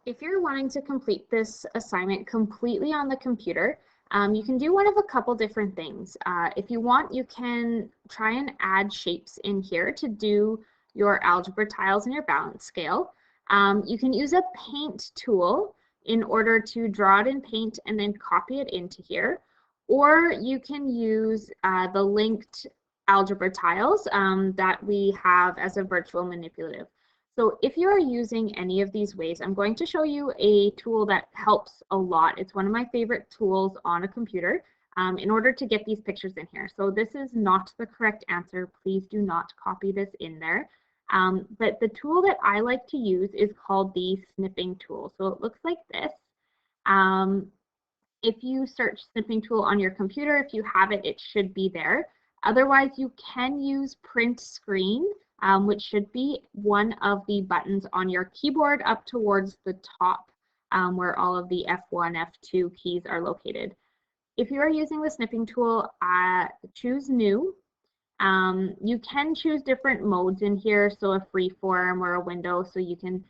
If you're wanting to complete this assignment completely on the computer, you can do one of a couple different things. If you want, you can try and add shapes in here to do your algebra tiles and your balance scale. You can use a paint tool in order to draw it in paint and then copy it into here. Or you can use the linked algebra tiles that we have as a virtual manipulative. So if you are using any of these ways, I'm going to show you a tool that helps a lot. It's one of my favorite tools on a computer in order to get these pictures in here. So this is not the correct answer. Please do not copy this in there. But the tool that I like to use is called the Snipping Tool. So it looks like this. If you search Snipping Tool on your computer, if you have it, it should be there. Otherwise, you can use Print Screen, which should be one of the buttons on your keyboard up towards the top where all of the F1, F2 keys are located. If you are using the Snipping Tool, choose New. You can choose different modes in here, so a freeform or a window, so you can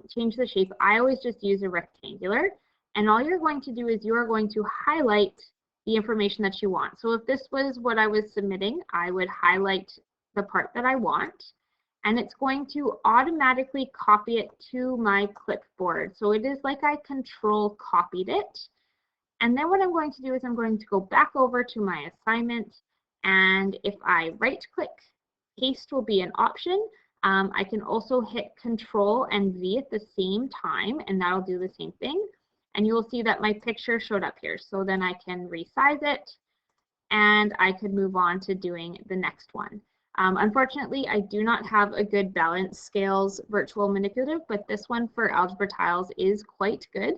change the shape. I always just use a rectangular, and all you're going to do is you are going to highlight the information that you want. So if this was what I was submitting, I would highlight the part that I want, and it's going to automatically copy it to my clipboard. So it is like I control copied it. And then what I'm going to do is I'm going to go back over to my assignment, and if I right click, paste will be an option. I can also hit Control and V at the same time, and that'll do the same thing. And you will see that my picture showed up here. So then I can resize it, and I could move on to doing the next one. Unfortunately, I do not have a good balance scales virtual manipulative, but this one for algebra tiles is quite good.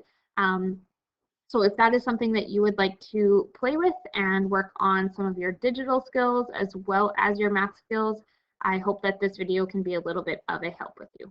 So if that is something that you would like to play with and work on some of your digital skills as well as your math skills, I hope that this video can be a little bit of a help with you.